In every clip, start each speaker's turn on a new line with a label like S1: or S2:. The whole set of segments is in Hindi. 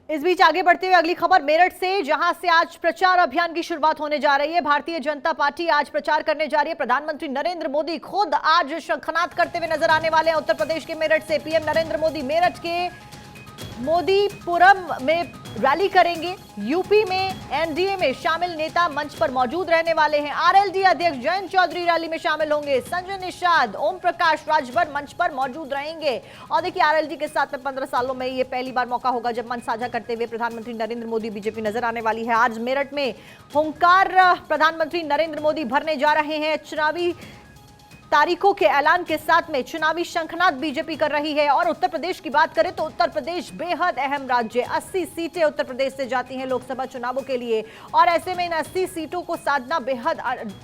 S1: इस बीच आगे बढ़ते हुए अगली खबर मेरठ से, जहां से आज प्रचार अभियान की शुरुआत होने जा रही है। भारतीय जनता पार्टी आज प्रचार करने जा रही है। प्रधानमंत्री नरेंद्र मोदी खुद आज शंखनाद करते हुए नजर आने वाले हैं। उत्तर प्रदेश के मेरठ से पीएम नरेंद्र मोदी मेरठ के मोदीपुरम में रैली करेंगे। यूपी में एनडीए में शामिल नेता मंच पर मौजूद रहने वाले हैं। आरएलडी अध्यक्ष जयंत चौधरी रैली में शामिल होंगे। संजय निषाद, ओम प्रकाश राजभर मंच पर मौजूद रहेंगे। और देखिए, आरएलडी के साथ में 15 सालों में ये पहली बार मौका होगा जब मंच साझा करते हुए प्रधानमंत्री नरेंद्र मोदी बीजेपी नजर आने वाली है। आज मेरठ में हुंकार प्रधानमंत्री नरेंद्र मोदी भरने जा रहे हैं। चुनावी तारीखों के ऐलान के साथ में चुनावी शंखनाद बीजेपी कर रही है। और उत्तर प्रदेश की बात करें तो उत्तर प्रदेश बेहद अहम राज्य, 80 सीटें उत्तर प्रदेश से जाती हैं लोकसभा चुनावों के लिए। और ऐसे में इन 80 सीटों को साधना बेहद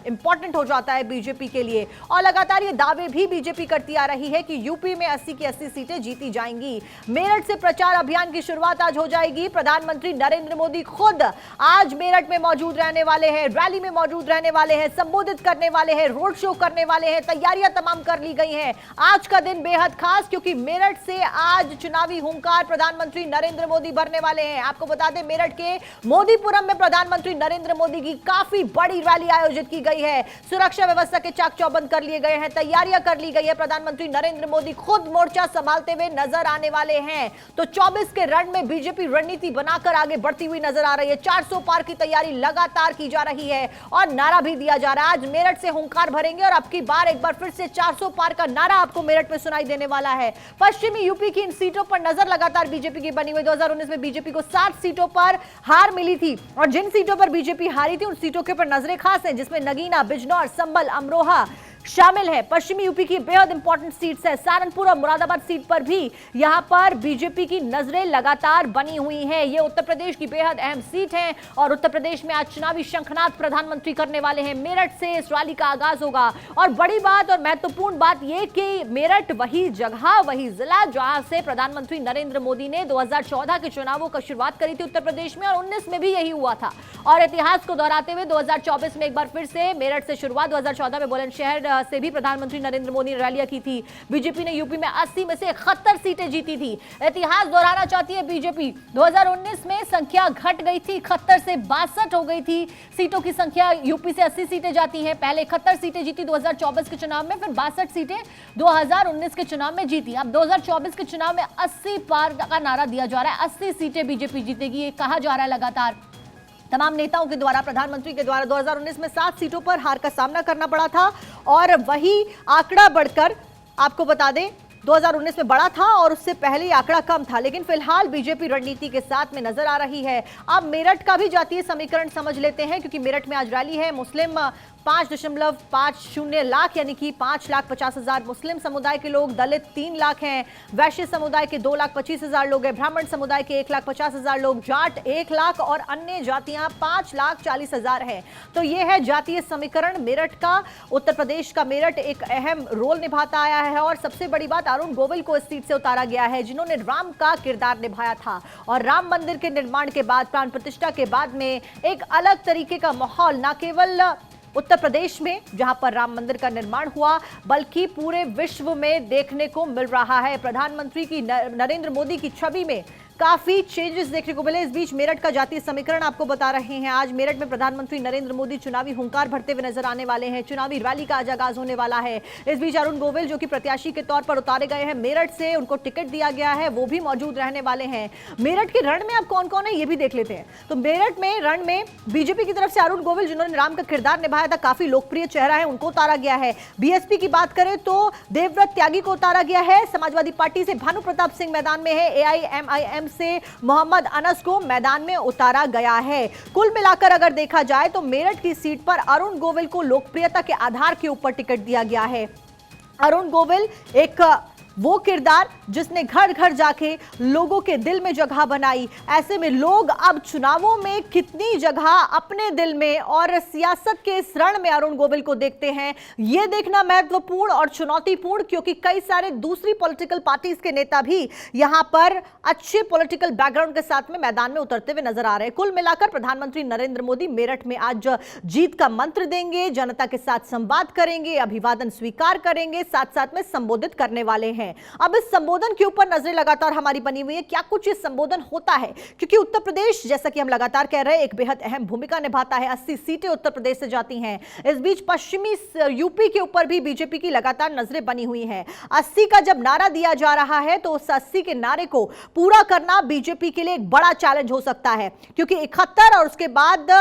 S1: इंपॉर्टेंट हो जाता है बीजेपी के लिए। और लगातार ये दावे भी बीजेपी करती आ रही है कि यूपी में 80 की 80 सीटें जीती जाएंगी। मेरठ से प्रचार अभियान की शुरुआत आज हो जाएगी। प्रधानमंत्री नरेंद्र मोदी खुद आज मेरठ में मौजूद रहने वाले हैं, रैली में मौजूद रहने वाले हैं, संबोधित करने वाले हैं, रोड शो करने वाले हैं। तैयारियां तमाम कर ली गई हैं। आज का दिन बेहद खास, क्योंकि मेरठ से आज चुनावी हुंकार प्रधानमंत्री नरेंद्र मोदी भरने वाले हैं। आपको बता दें, मेरठ के मोदीपुरम में प्रधानमंत्री नरेंद्र मोदी की काफी बड़ी रैली आयोजित की गई है। सुरक्षा व्यवस्था के चाक चौबंद कर लिए गए हैं, तैयारियां कर ली गई है। प्रधानमंत्री नरेंद्र मोदी खुद मोर्चा संभालते हुए नजर आने वाले हैं। तो 24 के रण में बीजेपी रणनीति बनाकर आगे बढ़ती हुई नजर आ रही है। 400 पार की तैयारी लगातार की जा रही है और नारा भी दिया जा रहा है। आज मेरठ से हुंकार भरेंगे और अब की बार एक बार फिर से 400 पार का नारा आपको मेरठ में सुनाई देने वाला है। पश्चिमी यूपी की इन सीटों पर नजर लगातार बीजेपी की बनी हुई। 2019 में बीजेपी को 7 सीटों पर हार मिली थी और जिन सीटों पर बीजेपी हारी थी उन सीटों के ऊपर नजरें खास हैं, जिसमें नगीना, बिजनौर, संभल, अमरोहा शामिल है। पश्चिमी यूपी की बेहद इंपॉर्टेंट सीट्स है। सहारनपुर और मुरादाबाद सीट पर भी यहां पर बीजेपी की नजरें लगातार बनी हुई हैं। ये उत्तर प्रदेश की बेहद अहम सीट है और उत्तर प्रदेश में आज चुनावी शंखनाद प्रधानमंत्री करने वाले हैं। मेरठ से इस रैली का आगाज होगा और बड़ी बात और महत्वपूर्ण बात यह कि मेरठ वही जगह, वही जिला जहां से प्रधानमंत्री नरेंद्र मोदी ने 2014 के चुनावों का शुरुआत करी थी उत्तर प्रदेश में, और 19 में भी यही हुआ था। और इतिहास को दोहराते हुए 2024 में एक बार फिर से मेरठ से शुरुआत। 2014 में बुलंदशहर से भी प्रधानमंत्री नरेंद्र मोदी ने रैलियां की थी। बीजेपी ने यूपी में 80 में से 71 सीटें जीती थी। इतिहास दोहराना चाहती है बीजेपी। 2019 में संख्या घट गई थी, 71 से 62 हो गई थी सीटों की संख्या। यूपी से 80 सीटें जाती हैं। पहले 71 सीटें जीती 2024 के चुनाव में, फिर 62 सीटें 2019 के चुनाव में जीती। अब 2024 के चुनाव में 80 पार का नारा दिया जा रहा है। 80 सीटें बीजेपी जीतेगी, ये कहा जा रहा है लगातार तमाम नेताओं के द्वारा, प्रधानमंत्री के द्वारा। 2019 में 7 सीटों पर हार का सामना करना पड़ा था और वही आंकड़ा बढ़कर आपको बता दें 2019 में बड़ा था और उससे पहले आंकड़ा कम था। लेकिन फिलहाल बीजेपी रणनीति के साथ में नजर आ रही है। अब मेरठ का भी जातीय समीकरण समझ लेते हैं, क्योंकि मेरठ में आज रैली है। मुस्लिम 5.50 लाख यानी कि 5,50,000 मुस्लिम समुदाय के लोग, दलित 3 लाख हैं, वैश्य समुदाय के 2,25,000 लोग हैं, ब्राह्मण समुदाय के 1,50,000 लोग, जाट 1 लाख और अन्य जातियां 5,40,000 हैं। तो ये है जातीय समीकरण मेरठ का। उत्तर प्रदेश का मेरठ एक अहम रोल निभाता आया है और सबसे बड़ी बात, अरुण गोविल को इस सीट से उतारा गया है, जिन्होंने राम का किरदार निभाया था। और राम मंदिर के निर्माण के बाद, प्राण प्रतिष्ठा के बाद में एक अलग तरीके का माहौल न केवल उत्तर प्रदेश में जहां पर राम मंदिर का निर्माण हुआ, बल्कि पूरे विश्व में देखने को मिल रहा है। प्रधानमंत्री की नरेंद्र मोदी की छवि में काफी चेंजेस देखने को मिले। इस बीच मेरठ का जातीय समीकरण आपको बता रहे हैं। आज मेरठ में प्रधानमंत्री नरेंद्र मोदी चुनावी हुंकार भरते हुए नजर आने वाले हैं। चुनावी रैली का आज आगाज होने वाला है। इस बीच अरुण गोविल, जो कि प्रत्याशी के तौर पर उतारे गए हैं मेरठ से, उनको टिकट दिया गया है, वो भी मौजूद रहने वाले हैं। मेरठ के रण में अब कौन कौन है ये भी देख लेते हैं। तो मेरठ में रण में बीजेपी की तरफ से अरुण गोविल, जिन्होंने राम का किरदार निभाया था, काफी लोकप्रिय चेहरा है, उनको उतारा गया है। बीएसपी की बात करें तो देवव्रत त्यागी को उतारा गया है। समाजवादी पार्टी से भानु प्रताप सिंह मैदान में है। एआईएमआईएम से मोहम्मद अनस को मैदान में उतारा गया है। कुल मिलाकर अगर देखा जाए तो मेरठ की सीट पर अरुण गोविल को लोकप्रियता के आधार के ऊपर टिकट दिया गया है। अरुण गोविल एक वो किरदार जिसने घर घर जाके लोगों के दिल में जगह बनाई। ऐसे में लोग अब चुनावों में कितनी जगह अपने दिल में और सियासत के इस रण में अरुण गोविल को देखते हैं, ये देखना महत्वपूर्ण और चुनौतीपूर्ण, क्योंकि कई सारे दूसरी पॉलिटिकल पार्टीज के नेता भी यहां पर अच्छे पॉलिटिकल बैकग्राउंड के साथ में मैदान में उतरते हुए नजर आ रहे हैं। कुल मिलाकर प्रधानमंत्री नरेंद्र मोदी मेरठ में आज जीत का मंत्र देंगे, जनता के साथ संवाद करेंगे, अभिवादन स्वीकार करेंगे, साथ साथ में संबोधित करने वाले हैं। हैं। अब इस संबोधन के ऊपर नजरें लगातार हमारी बनी हुई है, क्या कुछ इस संबोधन होता है, क्योंकि उत्तर प्रदेश जैसा कि हम लगातार कह रहे हैं एक बेहद अहम भूमिका निभाता है। 80 सीटें उत्तर प्रदेश से जाती हैं। इस बीच पश्चिमी यूपी के ऊपर भी बीजेपी की लगातार नजरें बनी हुई हैं। 80 का जब नारा दिया जा रहा है तो उस 80 के नारे को पूरा करना बीजेपी के लिए एक बड़ा चैलेंज हो सकता है, क्योंकि 71 और उसके बाद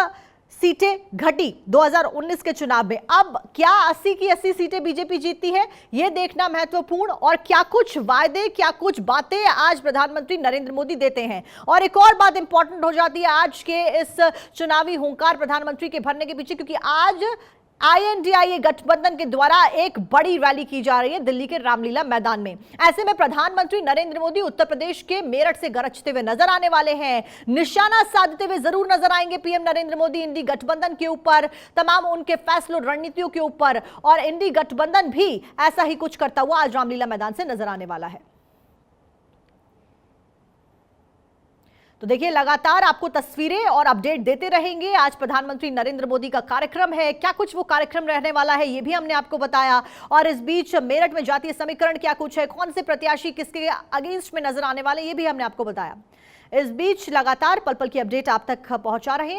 S1: सीटें घटी 2019 के चुनाव में। अब क्या 80 की 80 सीटें बीजेपी जीतती है, यह देखना महत्वपूर्ण। और क्या कुछ वायदे, क्या कुछ बातें आज प्रधानमंत्री नरेंद्र मोदी देते हैं। और एक और बात इंपॉर्टेंट हो जाती है आज के इस चुनावी हुंकार प्रधानमंत्री के भरने के पीछे, क्योंकि आज INDIA गठबंधन के द्वारा एक बड़ी रैली की जा रही है दिल्ली के रामलीला मैदान में। ऐसे में प्रधानमंत्री नरेंद्र मोदी उत्तर प्रदेश के मेरठ से गरजते हुए नजर आने वाले हैं। निशाना साधते हुए जरूर नजर आएंगे पीएम नरेंद्र मोदी इंडी गठबंधन के ऊपर, तमाम उनके फैसलों रणनीतियों के ऊपर। और इंडी गठबंधन भी ऐसा ही कुछ करता हुआ आज रामलीला मैदान से नजर आने वाला है। तो देखिए, लगातार आपको तस्वीरें और अपडेट देते रहेंगे। आज प्रधानमंत्री नरेंद्र मोदी का कार्यक्रम है, क्या कुछ वो कार्यक्रम रहने वाला है ये भी हमने आपको बताया। और इस बीच मेरठ में जातीय समीकरण क्या कुछ है, कौन से प्रत्याशी किसके अगेंस्ट में नजर आने वाले, ये भी हमने आपको बताया। इस बीच लगातार पल पल की अपडेट आप तक पहुंचा रहे हैं।